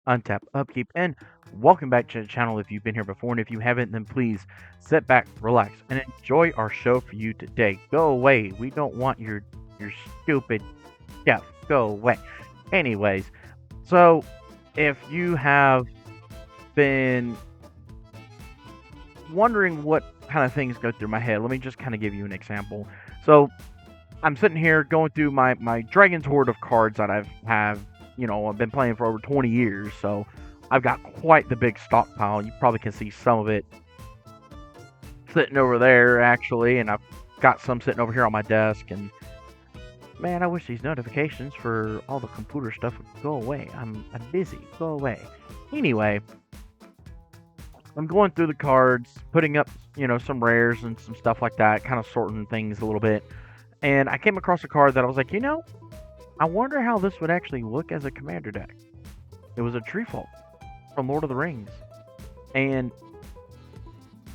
untap, upkeep, and welcome back to the channel if you've been here before, and if you haven't, then please sit back, relax, and enjoy our show for you today. Go away. We don't want your stupid stuff. Go away. Anyways, so if you have been wondering what kind of things go through my head, let me just kind of give you an example. So I'm sitting here going through my Dragon's Horde of cards that I've been playing for over 20 years, so I've got quite the big stockpile. You probably can see some of it sitting over there, actually, and I've got some sitting over here on my desk, and man, I wish these notifications for all the computer stuff would go away. I'm busy. Go away. Anyway, I'm going through the cards, putting up, some rares and some stuff like that, kind of sorting things a little bit, and I came across a card that I was like, I wonder how this would actually look as a commander deck. It was a Treefolk from Lord of the Rings. And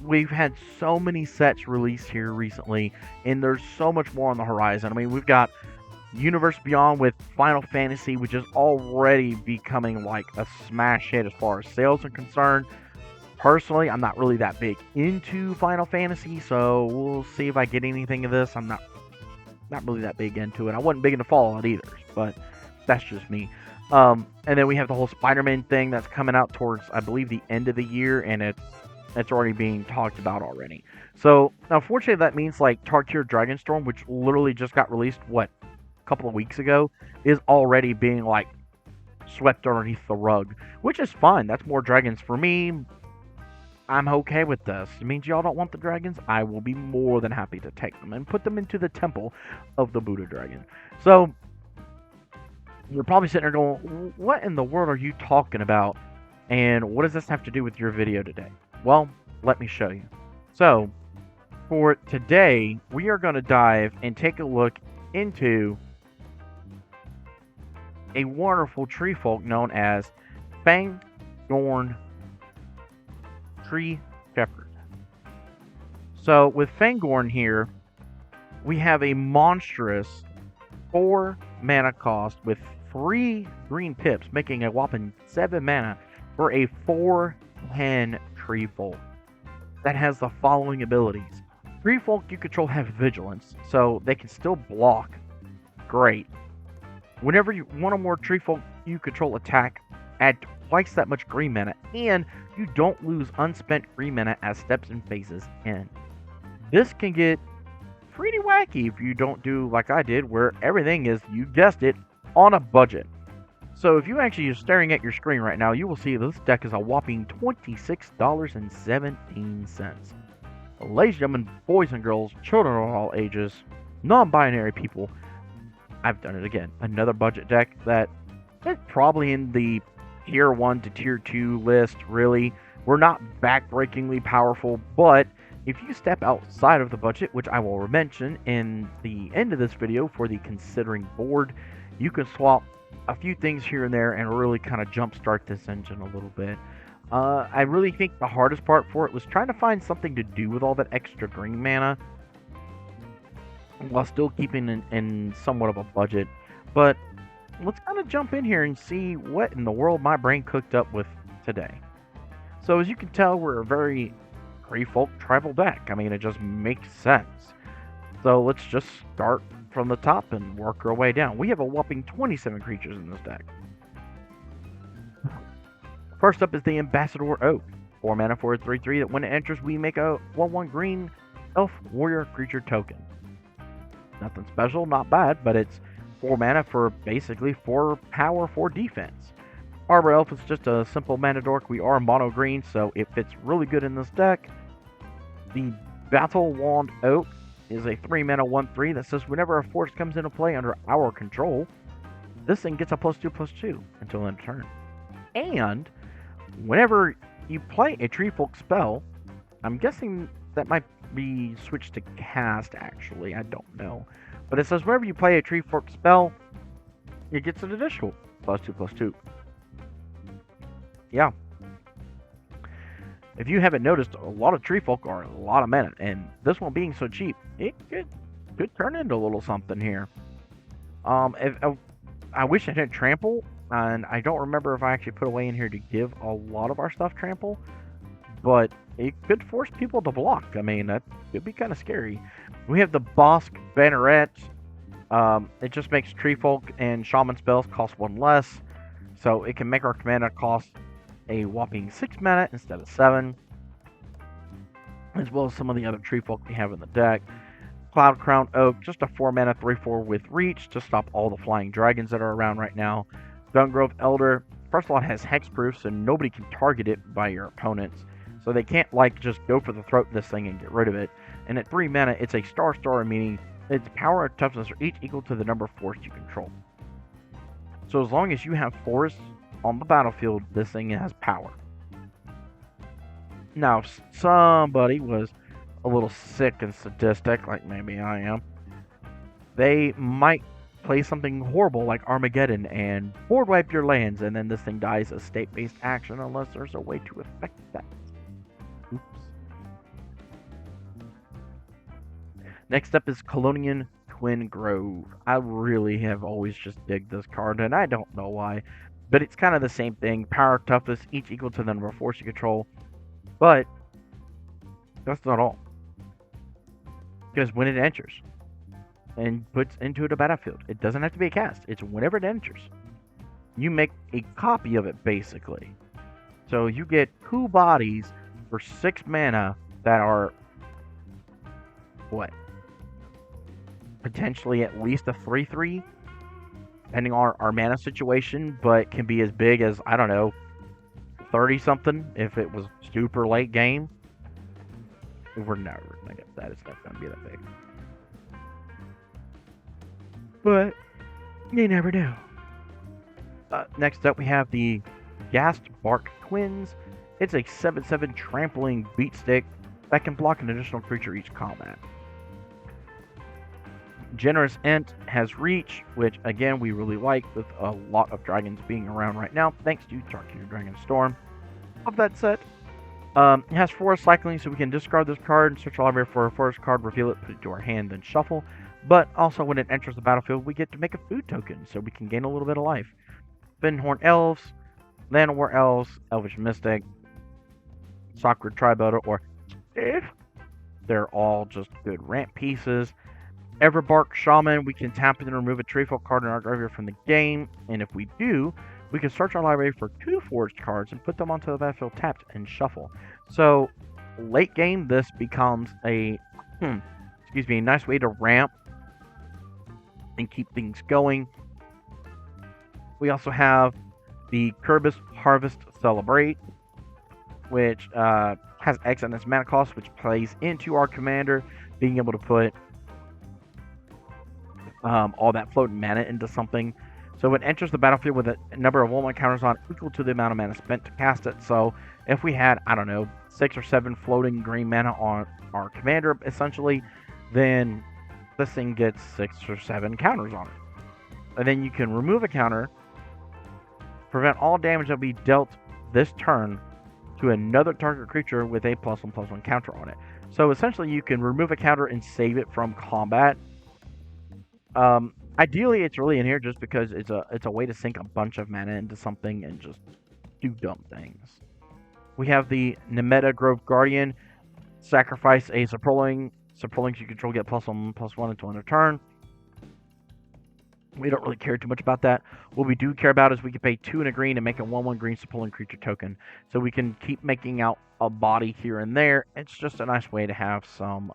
we've had so many sets released here recently, and there's so much more on the horizon. I mean, we've got Universe Beyond with Final Fantasy, which is already becoming like a smash hit as far as sales are concerned. Personally, I'm not really that big into Final Fantasy, so we'll see if I get anything of this. I'm not really that big into it. I wasn't big into Fallout either, but that's just me. And then we have the whole Spider-Man thing that's coming out towards, I believe, the end of the year, and it's already being talked about already. So, unfortunately, that means like Tarkir Dragonstorm, which literally just got released, a couple of weeks ago, is already being like swept underneath the rug, which is fine. That's more dragons for me. I'm okay with this. It means y'all don't want the dragons. I will be more than happy to take them and put them into the temple of the Buddha dragon. So, you're probably sitting there going, what in the world are you talking about? And what does this have to do with your video today? Well, let me show you. So, for today, we are going to dive and take a look into a wonderful tree folk known as Fangorn Tree Shepherd. So with Fangorn here, we have a monstrous 4 mana cost with 3 green pips, making a whopping 7 mana for a 4/10 Tree Folk that has the following abilities. Tree Folk you control have Vigilance, so they can still block. Great. Whenever one or more Tree Folk you control attack, add twice that much green mana, and you don't lose unspent green mana as steps and phases end. This can get pretty wacky if you don't do like I did, where everything is, you guessed it, on a budget. So if you actually are staring at your screen right now, you will see this deck is a whopping $26.17. Ladies and gentlemen, boys and girls, children of all ages, non-binary people, I've done it again. Another budget deck that is probably in the tier 1 to tier 2 list, really. We're not backbreakingly powerful, but if you step outside of the budget, which I will mention in the end of this video for the considering board, you can swap a few things here and there and really kind of jumpstart this engine a little bit. I really think the hardest part for it was trying to find something to do with all that extra green mana while still keeping in somewhat of a budget. But let's kind of jump in here and see what in the world my brain cooked up with today. So as you can tell, we're a very Tree-Folk tribal deck. I mean, it just makes sense. So let's just start from the top and work our way down. We have a whopping 27 creatures in this deck. First up is the Ambassador Oak. 4 mana for a 3/3 that when it enters, we make a 1/1 green elf warrior creature token. Nothing special, not bad, but it's 4 mana for basically 4 power, 4 defense. Arbor Elf is just a simple mana dork. We are mono green, so it fits really good in this deck. The Battle Wand Oak is a 3 mana 1/3 that says whenever a force comes into play under our control, this thing gets a +2/+2 until end of turn. And whenever you play a Tree Folk spell, I'm guessing that might be switched to cast, actually. I don't know. But it says whenever you play a Tree Folk spell, it gets an additional +2/+2. Yeah. If you haven't noticed, a lot of Tree Folk are a lot of mana, and this one being so cheap, it could turn into a little something here. I wish it had Trample, And I don't remember if I actually put away in here to give a lot of our stuff trample, but it could force people to block. I mean, that could be kind of scary. We have the Bosk Banneret. It just makes Tree Folk and Shaman spells cost 1 less, so it can make our commander cost a whopping 6 mana instead of 7, as well as some of the other Tree Folk we have in the deck. Cloud Crown Oak, just a 4 mana 3/4 with reach to stop all the flying dragons that are around right now. Dungrove Elder, first of all, it has hexproof, so nobody can target it by your opponents. So they can't, like, just go for the throat of this thing and get rid of it. And at 3 mana, it's a star, meaning its power and toughness are each equal to the number of forests you control. So as long as you have forests on the battlefield, this thing has power. Now, if somebody was a little sick and sadistic, like maybe I am, they might play something horrible like Armageddon and board wipe your lands, and then this thing dies a state-based action unless there's a way to affect that. Oops. Next up is Colonian Twin Grove. I really have always just digged this card, and I don't know why, but it's kind of the same thing. Power, toughness, each equal to the number of force you control, but that's not all. Because when it enters and puts into the battlefield, it doesn't have to be a cast. It's whenever it enters, you make a copy of it, basically. So you get 2 bodies for 6 mana that are, what, potentially at least a 3/3, depending on our mana situation, but can be as big as, I don't know, 30-something if it was super late game. We're never going to get that. It's not going to be that big. But you never know. Next up, we have the Ghast Bark Twins. It's a 7/7 trampling beat stick that can block an additional creature each combat. Generous Ent has reach, which again we really like with a lot of dragons being around right now, thanks to Tarkir Dragon Storm. Of that set, it has forest cycling, so we can discard this card and search our library for a forest card, reveal it, put it to our hand, then shuffle. But also, when it enters the battlefield, we get to make a food token, so we can gain a little bit of life. Finhorn Elves, Llanowar Elves, Elvish Mystic, Sacred Tribe Elder, or they're all just good ramp pieces. Everbark Shaman, we can tap in and remove a Treefolk card in our graveyard from the game, and if we do, we can search our library for 2 forged cards and put them onto the battlefield tapped and shuffle. So, late game, this becomes a nice way to ramp and keep things going. We also have the Kerbis Harvest Celebrate, which has X on its mana cost, which plays into our commander, being able to put all that floating mana into something. So it enters the battlefield with a number of 1/1 counters on equal to the amount of mana spent to cast it. So if we had, I don't know, 6 or 7 floating green mana on our commander, essentially, then this thing gets 6 or 7 counters on it. And then you can remove a counter, prevent all damage that will be dealt this turn to another target creature with a +1/+1 counter on it. So essentially you can remove a counter and save it from combat. Ideally, it's really in here just because it's a way to sink a bunch of mana into something and just do dumb things. We have the Nemeta Grove Guardian. Sacrifice a Saproling. Saprolings you control get +1/+1 until end of turn. We don't really care too much about that. What we do care about is we can pay 2 and a green and make a 1/1 green Saproling creature token. So we can keep making out a body here and there. It's just a nice way to have some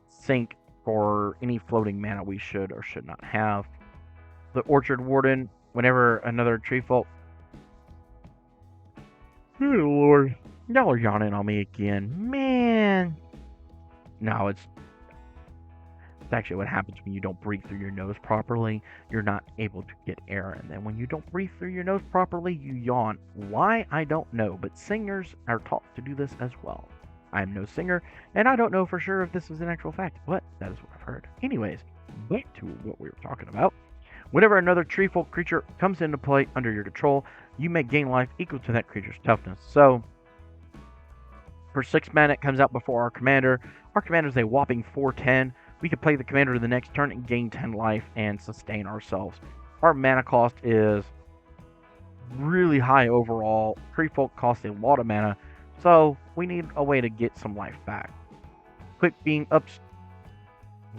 sink for any floating mana we should or should not have. The Orchard Warden, whenever another Treefolk... Oh lord, y'all are yawning on me again. Man! No, it's actually what happens when you don't breathe through your nose properly. You're not able to get air, and then when you don't breathe through your nose properly, you yawn. Why? I don't know, but singers are taught to do this as well. I am no singer, and I don't know for sure if this is an actual fact, but that is what I've heard. Anyways, back to what we were talking about. Whenever another Treefolk creature comes into play under your control, you may gain life equal to that creature's toughness. So, for 6 mana, it comes out before our commander. Our commander is a whopping 4/10. We can play the commander the next turn and gain 10 life and sustain ourselves. Our mana cost is really high overall. Tree Folk costs a lot of mana, so we need a way to get some life back. Quick Beam up.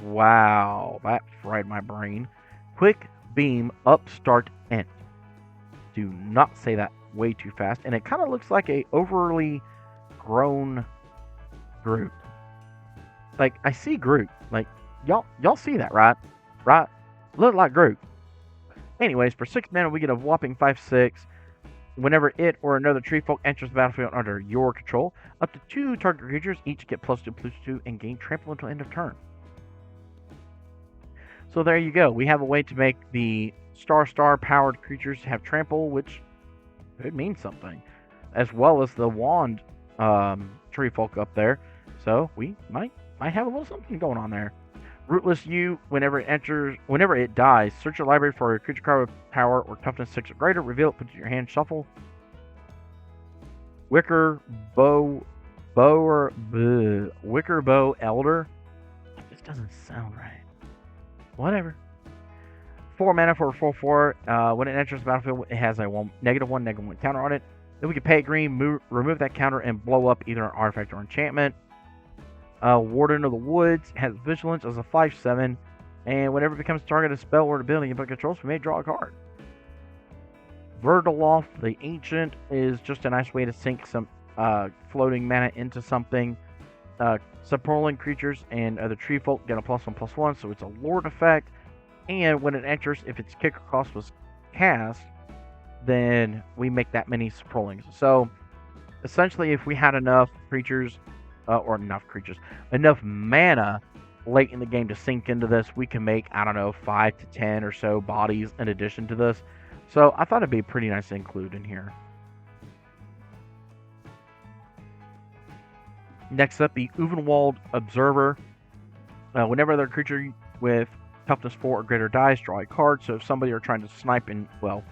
Wow, that fried my brain. Quick Beam Upstart Ent. Do not say that way too fast. And it kind of looks like a overly grown Groot. Like, I see Groot. Like, y'all see that, right? Right? Look like Groot. Anyways, for 6 mana, we get a whopping 5/6. Whenever it or another tree folk enters the battlefield under your control, up to 2 target creatures each get +2/+2 and gain trample until end of turn. So there you go. We have a way to make the star powered creatures have trample, which could mean something, as well as the wand tree folk up there. So we might have a little something going on there. Rootless You, whenever it dies, search your library for a creature card with power or toughness 6 or greater, reveal it, put it in your hand, shuffle. Wicker Bow Elder. This doesn't sound right. Whatever. 4 mana for a 4/4. When it enters the battlefield, it has a -1/-1 counter on it. Then we can pay green, remove that counter, and blow up either an artifact or enchantment. Warden of the Woods has Vigilance as a 5/7, and whenever it becomes target of a spell or ability input controls, we may draw a card. Verdaloth the Ancient is just a nice way to sink some floating mana into something. Supporting creatures and other tree folk get a +1/+1, so it's a Lord effect. And when it enters, if its kicker cost was cast, then we make that many Sprolings. So essentially, if we had enough creatures, enough mana late in the game to sink into this, we can make, I don't know, 5 to 10 or so bodies in addition to this. So I thought it'd be pretty nice to include in here. Next up, the Uvenwald Observer. Whenever other creature with toughness 4 or greater dies, draw a card. So if somebody are trying to snipe and, well,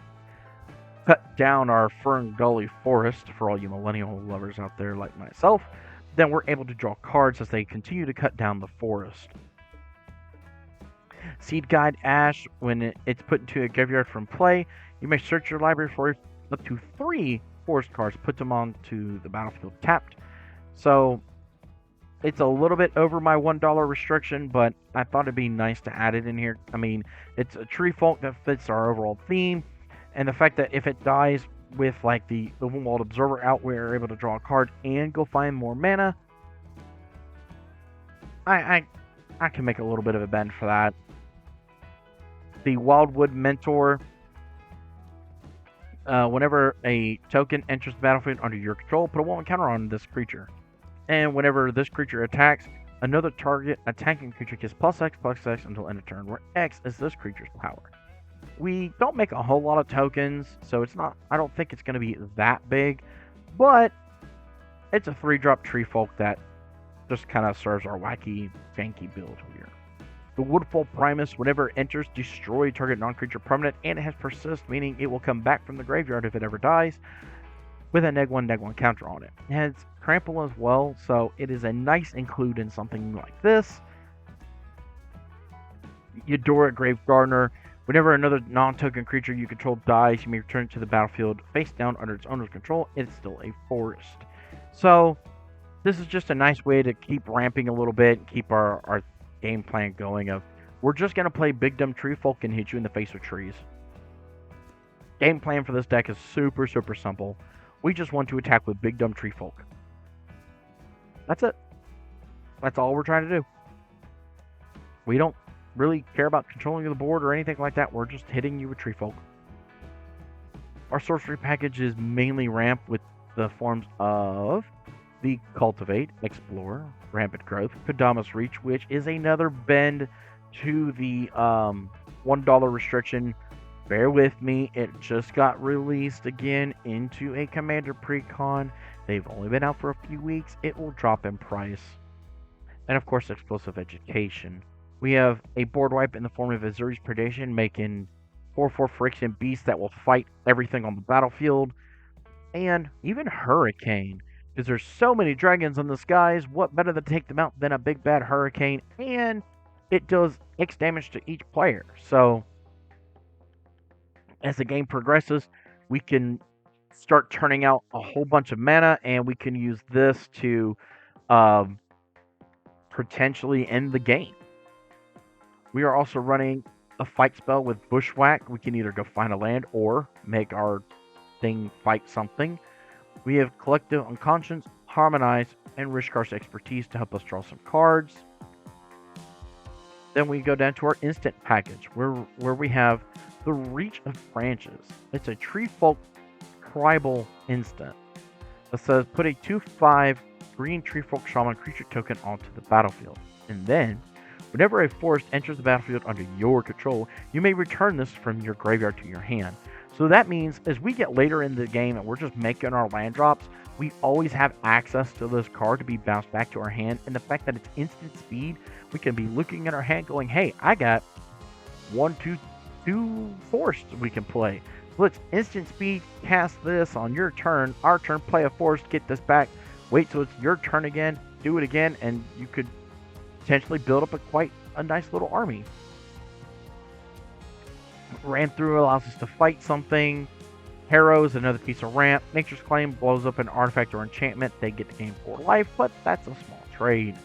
cut down our Fern Gully Forest, for all you millennial lovers out there like myself, then we're able to draw cards as they continue to cut down the forest. Seed Guide Ash, when it's put into a graveyard from play, you may search your library for up to 3 forest cards, put them onto the battlefield tapped. So it's a little bit over my $1 restriction, but I thought it'd be nice to add it in here. I mean, it's a tree folk that fits our overall theme, and the fact that if it dies with like the Uvenwald Observer out, we're able to draw a card and go find more mana. I can make a little bit of a bend for that. The Wildwood Mentor. Whenever a token enters the battlefield under your control, put a 1 counter on this creature. And whenever this creature attacks, another target attacking creature gets +X/+X until end of turn, where X is this creature's power. We don't make a whole lot of tokens, so it's not. I don't think it's going to be that big, but it's a 3-drop tree folk that just kind of serves our wacky, fanky build here. The Woodfall Primus, whenever it enters, destroy target non-creature permanent, and it has Persist, meaning it will come back from the graveyard if it ever dies, with a -1/-1 counter on it. It has Trample as well, so it is a nice include in something like this. Eudora Grave Gardener. Whenever another non-token creature you control dies, you may return it to the battlefield face down under its owner's control. It's still a forest. So this is just a nice way to keep ramping a little bit and keep our game plan going of we're just going to play Big Dumb Tree Folk and hit you in the face with trees. Game plan for this deck is super, super simple. We just want to attack with Big Dumb Tree Folk. That's it. That's all we're trying to do. We don't really care about controlling the board or anything like that. We're just hitting you with Tree Folk. Our sorcery package is mainly ramped with the forms of the Cultivate, Explore, Rampant Growth, Kodama's Reach, which is another bend to the $1 restriction. Bear with me, it just got released again into a Commander Precon. They've only been out for a few weeks. It will drop in price. And of course, Explosive Education. We have a board wipe in the form of Azuri's Predation, making 4/4 Friction Beasts that will fight everything on the battlefield. And even Hurricane. Because there's so many dragons in the skies, what better to take them out than a big bad Hurricane? And it does X damage to each player. So as the game progresses, we can start turning out a whole bunch of mana, and we can use this to um, potentially end the game. We are also running a fight spell with Bushwhack. We can either go find a land or make our thing fight something. We have Collective Unconscious, Harmonize, and Rishkar's Expertise to help us draw some cards. Then we go down to our instant package, where we have the Reach of Branches. It's a Tree Folk tribal instant that says put a 2/5 green Tree Folk Shaman creature token onto the battlefield. And then, whenever a forest enters the battlefield under your control, you may return this from your graveyard to your hand. So that means as we get later in the game and we're just making our land drops, we always have access to this card to be bounced back to our hand. And the fact that it's instant speed, we can be looking at our hand going, hey, I got 2 forests we can play. So let's instant speed cast this on your turn, our turn, play a forest, get this back, wait till it's your turn again, do it again, and you could potentially build up quite a nice little army. Ran through allows us to fight something. Harrow is another piece of ramp. Nature's Claim blows up an artifact or enchantment. They get to gain 4 life, but that's a small trade.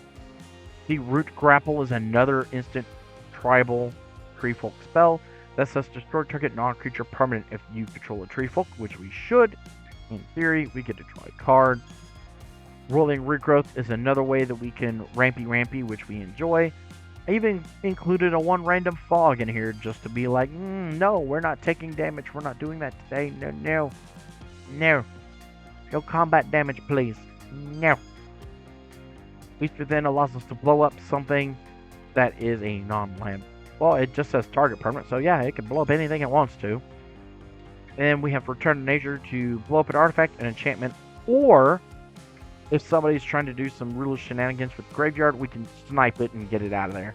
The Root Grapple is another instant tribal tree folk spell that says destroy target non-creature permanent if you control a tree folk, which we should. In theory, we get to draw a card. Rolling Regrowth is another way that we can rampy, which we enjoy. I even included a 1 random fog in here just to be like, no, we're not taking damage. We're not doing that today. No. No combat damage, please. No. Feast Within allows us to blow up something that is a non-land. Well, it just says target permanent, so yeah, it can blow up anything it wants to. And we have Return to Nature to blow up an artifact, an enchantment, or if somebody's trying to do some real shenanigans with Graveyard, we can snipe it and get it out of there.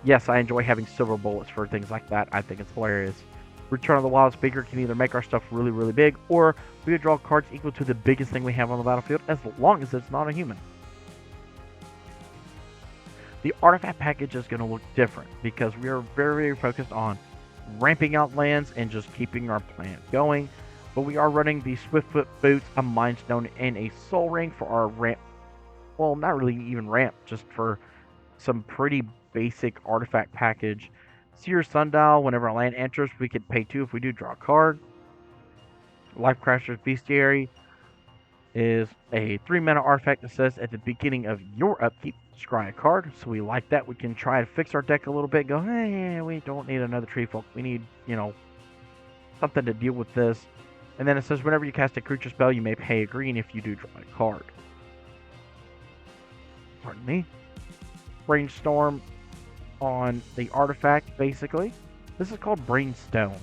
Yes, I enjoy having silver bullets for things like that. I think it's hilarious. Return of the Wild Speaker can either make our stuff really, really big, or we can draw cards equal to the biggest thing we have on the battlefield, as long as it's not a human. The artifact package is going to look different, because we are very, very focused on ramping out lands and just keeping our plan going. But we are running the Swiftfoot Boots, a Mind Stone, and a Soul Ring for our ramp. Well, not really even ramp, just for some pretty basic artifact package. Seer Sundial, whenever a land enters, we could pay 2 if we do draw a card. Life Crasher's Bestiary is a 3-mana artifact that says at the beginning of your upkeep, scry a card. So we like that. We can try to fix our deck a little bit, go, hey, we don't need another Tree Folk. We need, something to deal with this. And then it says whenever you cast a creature spell, you may pay a green if you do draw a card. Pardon me. Brainstorm on the artifact, basically. This is called Brainstone.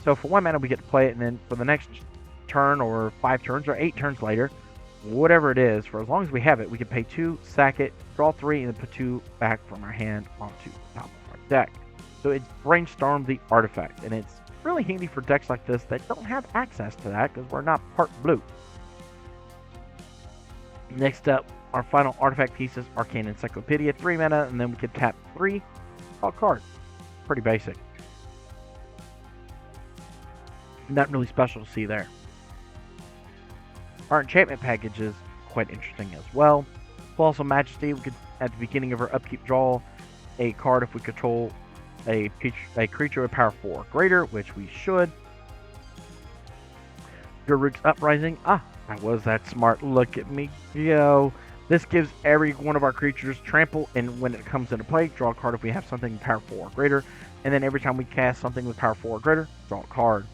So for 1 mana, we get to play it, and then for the next turn, or 5 turns, or 8 turns later, whatever it is, for as long as we have it, we can pay 2, sack it, draw 3, and then put 2 back from our hand onto the top of our deck. So it's Brainstorm the artifact, and it's really handy for decks like this that don't have access to that because we're not part blue. Next up, our final artifact piece is Arcane Encyclopedia, 3 mana, and then we can tap 3, draw a card. Pretty basic. Not really special to see there. Our enchantment package is quite interesting as well. Colossal Majesty, we could at the beginning of our upkeep draw a card if we control a creature with power 4 or greater, which we should. Garruk's Uprising. I was that smart. Look at me go. This gives every one of our creatures trample, and when it comes into play, draw a card if we have something power 4 or greater. And then every time we cast something with power 4 or greater, draw a card.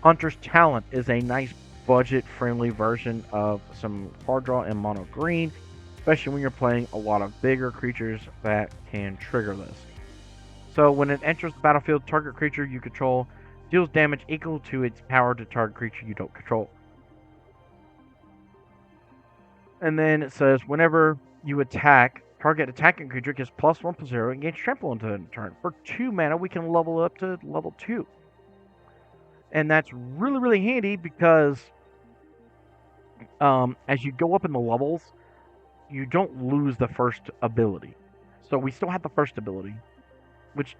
Hunter's Talent is a nice budget-friendly version of some card draw in mono green, especially when you're playing a lot of bigger creatures that can trigger this. So when it enters the battlefield, target creature you control deals damage equal to its power to target creature you don't control. And then it says whenever you attack, target attacking creature gets +1/+0 and gains trample into a turn. For 2 mana, we can level up to level 2. And that's really, really handy because as you go up in the levels, you don't lose the first ability. So we still have the first ability, which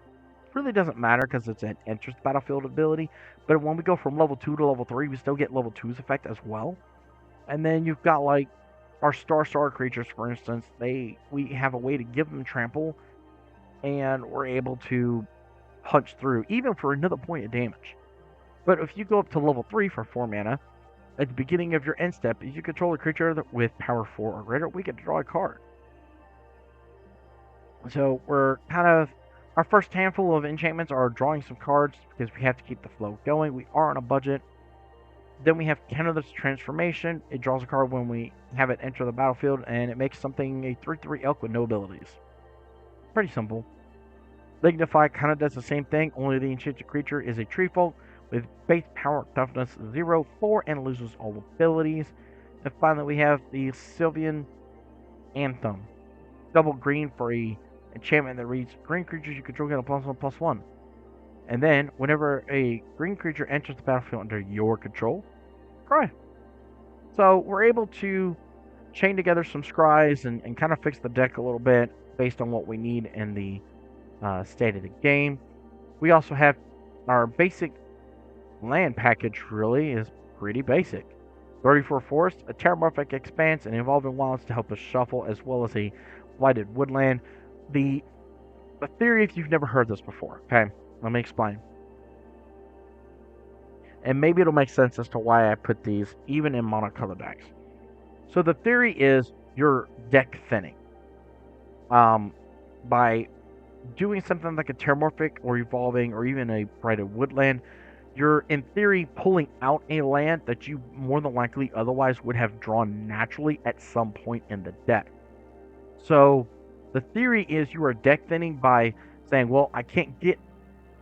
really doesn't matter because it's an interest battlefield ability. But when we go from level 2 to level 3, we still get level 2's effect as well. And then you've got like our star creatures, for instance. We have a way to give them trample, and we're able to punch through even for another point of damage. But if you go up to level 3 for 4 mana, at the beginning of your end step, if you control a creature with power 4 or greater, we get to draw a card. So we're kind of, our first handful of enchantments are drawing some cards because we have to keep the flow going. We are on a budget. Then we have Canada's Transformation. It draws a card when we have it enter the battlefield, and it makes something a 3/3 elk with no abilities. Pretty simple. Dignify kind of does the same thing, only the enchanted creature is a tree folk with base power toughness 0, 4, and loses all abilities. And finally, we have the Sylvan Anthem. Double green for a enchantment that reads, green creatures you control get a +1/+1. And then, whenever a green creature enters the battlefield under your control, cry. So we're able to chain together some scries and kind of fix the deck a little bit based on what we need in the state of the game. We also have our basic land package. Really is pretty basic. 34 Forest, a Terramorphic Expanse, and Evolving Wilds to help us shuffle, as well as a Blighted Woodland. The theory, if you've never heard this before, okay, let me explain. And maybe it'll make sense as to why I put these even in monocolor decks. So the theory is you're deck thinning. By doing something like a Terramorphic or Evolving or even a Blighted Woodland, you're in theory pulling out a land that you more than likely otherwise would have drawn naturally at some point in the deck. So the theory is you are deck thinning by saying, well, I can't get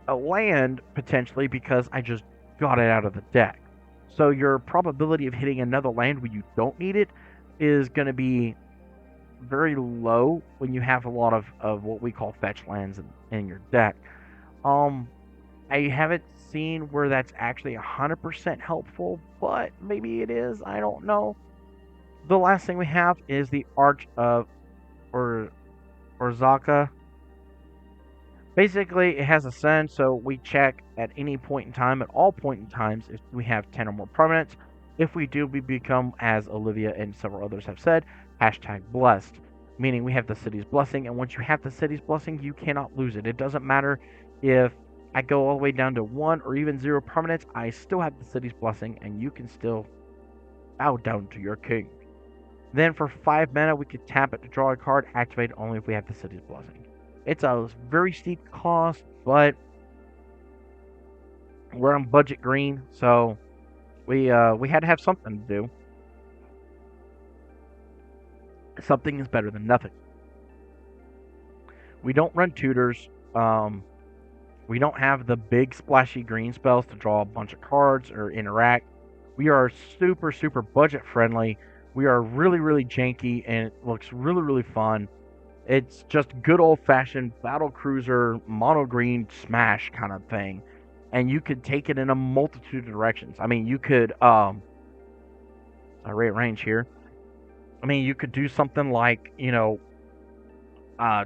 a land potentially because I just got it out of the deck. So your probability of hitting another land when you don't need it is going to be very low when you have a lot of what we call fetch lands in your deck. I haven't seen where that's actually 100% helpful, but maybe it is. I don't know. The last thing we have is the Arch of Orzaka. Basically, it has a send, so we check at any point in time, at all point in times, if we have 10 or more permanents. If we do, we become, as Olivia and several others have said, #blessed, meaning we have the city's blessing, and once you have the city's blessing, you cannot lose it. It doesn't matter if I go all the way down to 1 or even 0 permanents, I still have the city's blessing, and you can still bow down to your king. Then for 5 mana, we could tap it to draw a card, activate only if we have the city's blessing. It's a very steep cost, but we're on budget green, so we had to have something to do. Something is better than nothing. We don't run tutors. We don't have the big splashy green spells to draw a bunch of cards or interact. We are super, super budget friendly. We are really, really janky, and it looks really, really fun. It's just good old-fashioned battle cruiser, mono green smash kind of thing. And you could take it in a multitude of directions. I mean, you could, I rearrange here. I mean, you could do something like,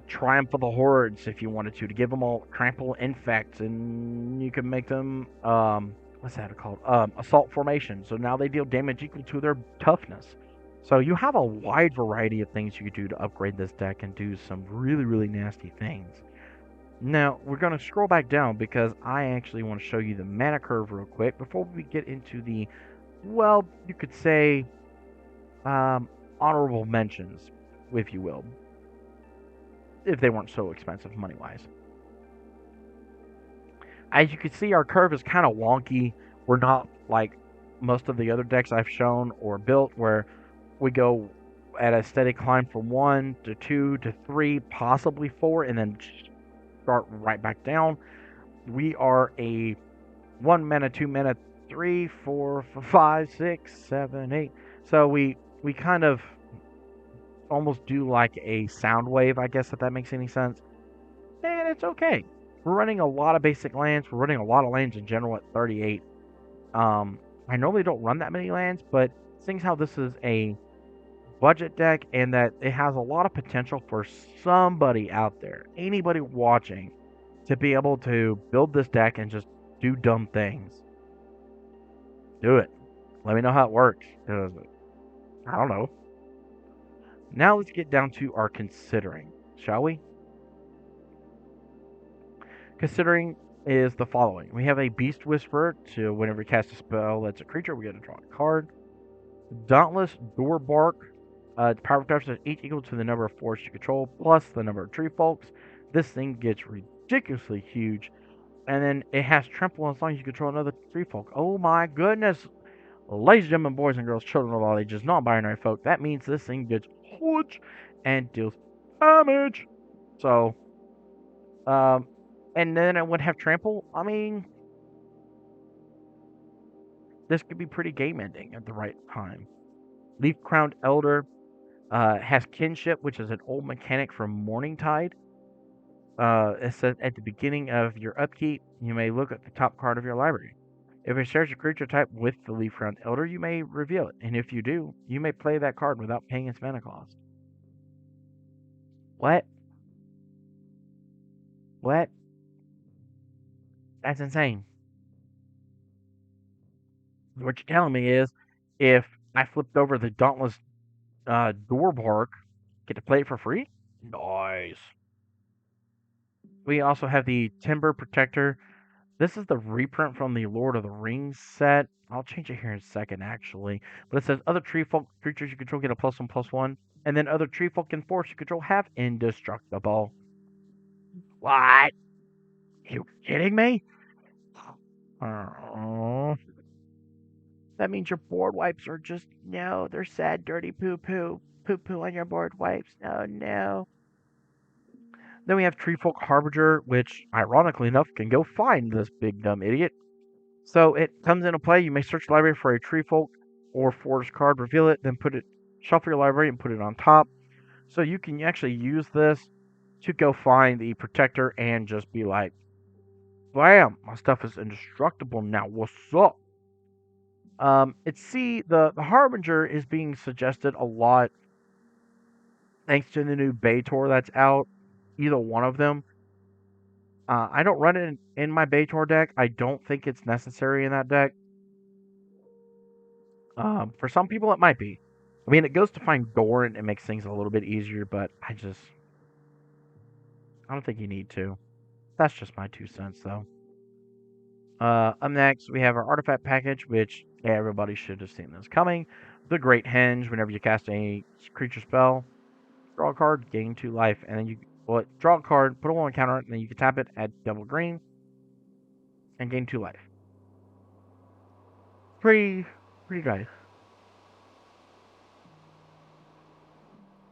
Triumph of the Hordes if you wanted to give them all trample infect, and you could make them, what's that called? Assault formation. So now they deal damage equal to their toughness. So you have a wide variety of things you could do to upgrade this deck and do some really, really nasty things. Now, we're going to scroll back down because I actually want to show you the mana curve real quick before we get into the, well, you could say, honorable mentions, if you will, if they weren't so expensive money-wise. As you can see, our curve is kind of wonky. We're not like most of the other decks I've shown or built where we go at a steady climb from 1 to 2 to 3, possibly 4, and then start right back down. We are a 1 mana, 2 mana, 3, 4, 5, 6, 7, 8. So we kind of almost do like a sound wave, I guess, if that makes any sense. And it's okay. We're running a lot of basic lands. We're running a lot of lands in general at 38. I normally don't run that many lands, but seeing how this is a budget deck and that it has a lot of potential for somebody out there, anybody watching, to be able to build this deck and just do dumb things. Do it. Let me know how it works. I don't know. Now let's get down to our considering, shall we? Considering is the following. We have a Beast Whisperer, to whenever we cast a spell that's a creature, we get to draw a card. Dauntless Door Bark. Power effects are each equal to the number of forests you control plus the number of tree folks. This thing gets ridiculously huge. And then it has trample as long as you control another tree folk. Oh my goodness. Ladies and gentlemen, boys and girls, children of all ages, non-binary folk, that means this thing gets huge and deals damage. So, and then it would have trample. I mean, this could be pretty game-ending at the right time. Leaf-Crowned Elder has Kinship, which is an old mechanic from Morningtide. It says at the beginning of your upkeep, you may look at the top card of your library. If it shares a creature type with the Leaf-Crowned Elder, you may reveal it. And if you do, you may play that card without paying its mana cost. What? What? That's insane. What you're telling me is, if I flipped over the Dauntless Doorbark, get to play it for free? Nice. We also have the Timber Protector. This is the reprint from the Lord of the Rings set. I'll change it here in a second, actually. But it says other tree folk creatures you control get a +1/+1, and then other tree folk and forests you control have indestructible. What? You kidding me? That means your board wipes are just, no, they're sad, dirty poo-poo. Poo-poo on your board wipes. Oh, no. Then we have Treefolk Harbinger, which, ironically enough, can go find this big dumb idiot. So it comes into play. You may search the library for a Treefolk or Forest card, reveal it, then shuffle your library and put it on top. So you can actually use this to go find the Protector and just be like, bam, my stuff is indestructible now. What's up? The Harbinger is being suggested a lot thanks to the new Baitor that's out. Either one of them. I don't run it in my Baitor deck. I don't think it's necessary in that deck. For some people, it might be. I mean, it goes to find Doran and makes things a little bit easier, but I don't think you need to. That's just my 2 cents, though. Up next, we have our artifact package, which everybody should have seen this coming. The Great Henge. Whenever you cast a creature spell, draw a card, gain 2 life, and then draw a card, put a 1 counter, and then you can tap it, add double green, and gain 2 life. Pretty nice.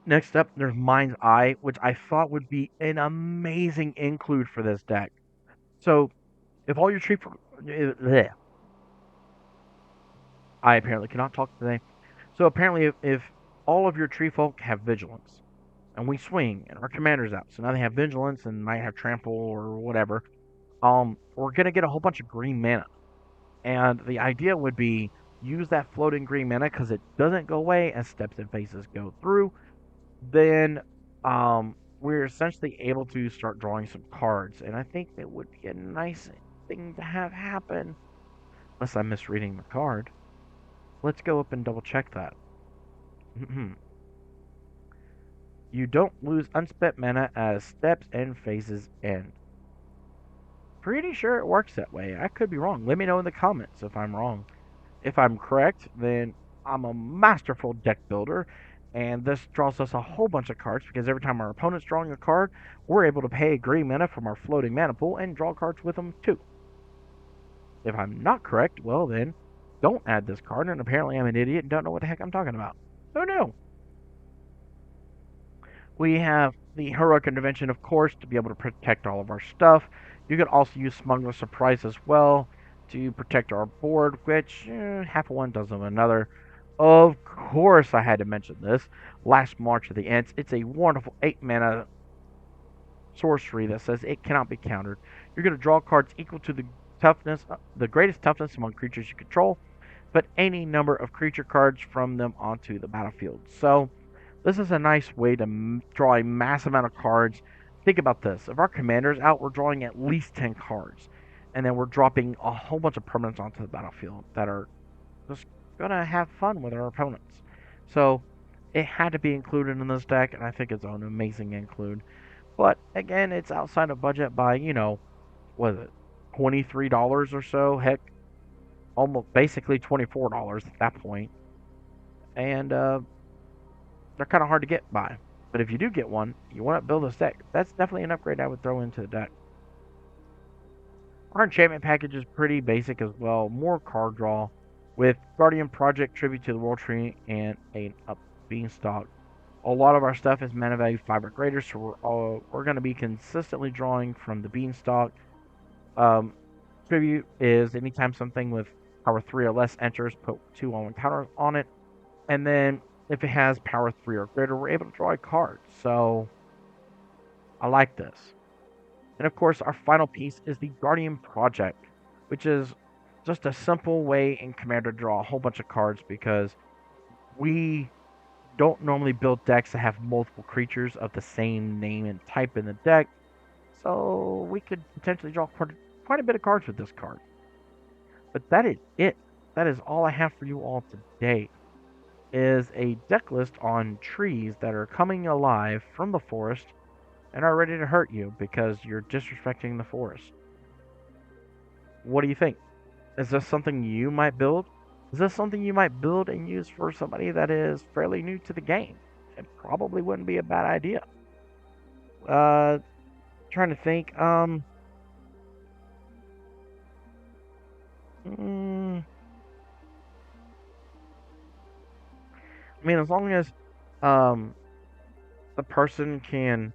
Next up, there's Mind's Eye, which I thought would be an amazing include for this deck. So, if all your I apparently cannot talk today. So apparently, if all of your tree folk have vigilance, and we swing, and our commander's out, so now they have vigilance and might have trample or whatever, we're gonna get a whole bunch of green mana. And the idea would be use that floating green mana because it doesn't go away as steps and phases go through. Then we're essentially able to start drawing some cards, and I think that would be a nice thing to have happen. Unless I'm misreading the card. Let's go up and double check that. You don't lose unspent mana as steps and phases end. Pretty sure it works that way. I could be wrong. Let me know in the comments if I'm wrong. If I'm correct, then I'm a masterful deck builder, and this draws us a whole bunch of cards because every time our opponent's drawing a card, we're able to pay green mana from our floating mana pool and draw cards with them too. If I'm not correct, well then, don't add this card, and apparently I'm an idiot and don't know what the heck I'm talking about. Oh no! We have the Heroic Intervention, of course, to be able to protect all of our stuff. You can also use Smuggler's Surprise as well to protect our board, which half of one dozen of another. Of course, I had to mention this. Last March of the Ents. It's a wonderful 8 mana sorcery that says it cannot be countered. You're going to draw cards equal to the toughness, the greatest toughness among creatures you control, but any number of creature cards from them onto the battlefield. So, this is a nice way to draw a massive amount of cards think about this. If our commander's out, we're drawing at least 10 cards. And then we're dropping a whole bunch of permanents onto the battlefield that are just going to have fun with our opponents. So it had to be included in this deck, and I think it's an amazing include. But again, it's outside of budget by, what is it, $23 or so? Heck, almost basically $24 at that point. And they're kind of hard to get by. But if you do get one, you want to build this deck. That's definitely an upgrade I would throw into the deck. Our enchantment package is pretty basic as well. More card draw with Guardian Project, Tribute to the World Tree, and a Beanstalk. A lot of our stuff is mana value 5 or greater, so we're going to be consistently drawing from the Beanstalk. Tribute is anytime something with power 3 or less enters, put 2 on counter on it. And then if it has power 3 or greater, we're able to draw a card. So I like this. And of course, our final piece is the Guardian Project, which is just a simple way in Commander to draw a whole bunch of cards because we don't normally build decks that have multiple creatures of the same name and type in the deck. So we could potentially draw quite a bit of cards with this card. But that is it. That is all I have for you all today. Is a deck list on trees that are coming alive from the forest and are ready to hurt you because you're disrespecting the forest. What do you think? Is this something you might build? Is this something you might build and use for somebody that is fairly new to the game? It probably wouldn't be a bad idea. Trying to think. I mean, as long as the person can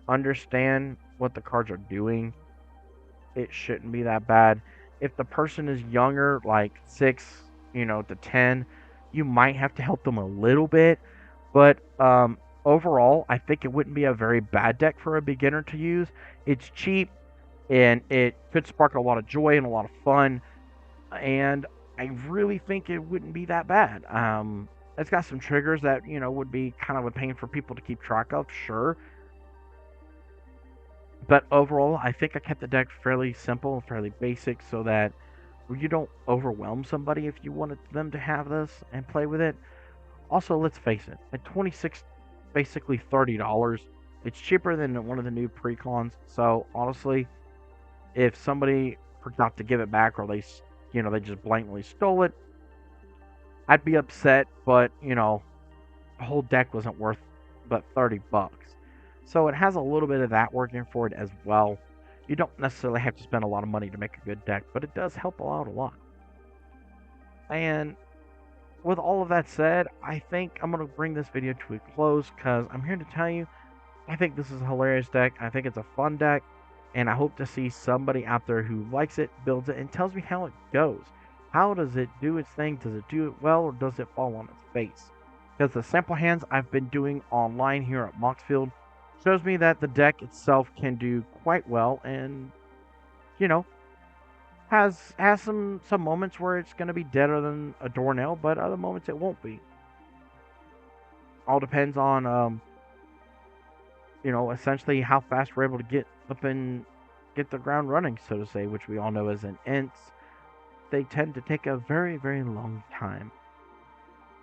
understand what the cards are doing, it shouldn't be that bad. If the person is younger, like 6, to 10, you might have to help them a little bit. But overall, I think it wouldn't be a very bad deck for a beginner to use. It's cheap, and it could spark a lot of joy and a lot of fun. And I really think it wouldn't be that bad. It's got some triggers that, would be kind of a pain for people to keep track of, sure. But overall, I think I kept the deck fairly simple and fairly basic so that you don't overwhelm somebody if you wanted them to have this and play with it. Also, let's face it, at 26, basically $30, it's cheaper than one of the new precons. So honestly, if somebody forgot to give it back or they just blatantly stole it, I'd be upset, but the whole deck wasn't worth but $30. So it has a little bit of that working for it as well. You don't necessarily have to spend a lot of money to make a good deck, but it does help out a lot. And with all of that said, I think I'm going to bring this video to a close because I'm here to tell you I think this is a hilarious deck. I think it's a fun deck, and I hope to see somebody out there who likes it, builds it, and tells me how it goes. How does it do its thing? Does it do it well, or does it fall on its face? Because the sample hands I've been doing online here at Moxfield shows me that the deck itself can do quite well, and has some moments where it's going to be deader than a doornail, but other moments it won't be. All depends on essentially how fast we're able to get up and get the ground running, so to say, which we all know as an ints. They tend to take a very, very long time.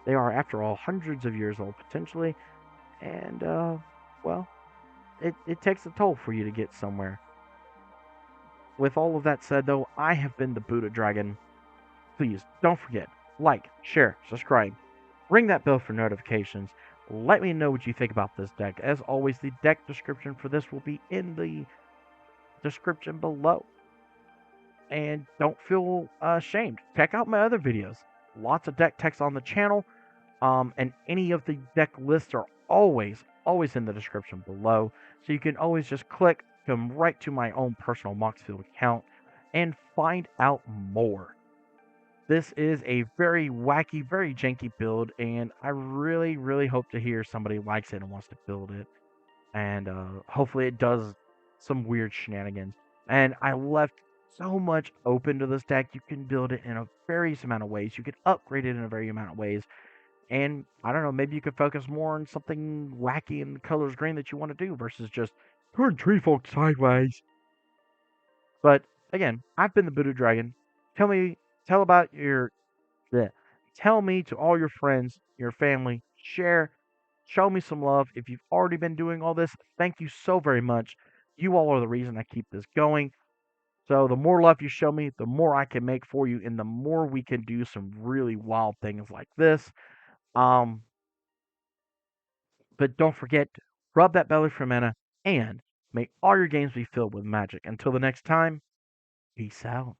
They are, after all, hundreds of years old potentially, and well, it takes a toll for you to get somewhere. With all of that said, though, I have been the Buddha Dragon. Please don't forget, like, share, subscribe, ring that bell for notifications. Let me know what you think about this deck. As always, the deck description for this will be in the description below. And don't feel ashamed. Check out my other videos. Lots of deck techs on the channel. And any of the deck lists are always in the description below. So you can always just click, come right to my own personal Moxfield account, and find out more. This is a very wacky, very janky build, and I really, really hope to hear somebody likes it and wants to build it. And hopefully it does some weird shenanigans. And I left so much open to this deck. You can build it in a various amount of ways. You can upgrade it in a various amount of ways. And I don't know, maybe you could focus more on something wacky and the colors green that you want to do versus just Turn tree folk sideways. But again, I've been the Buddha Dragon. Tell me, tell about your, bleh. Tell me to all your friends, your family, share, show me some love. If you've already been doing all this, thank you so very much. You all are the reason I keep this going. So the more love you show me, the more I can make for you, and the more we can do some really wild things like this. Um, but don't forget, rub that belly for mana, and may all your games be filled with magic. Until the next time, peace out.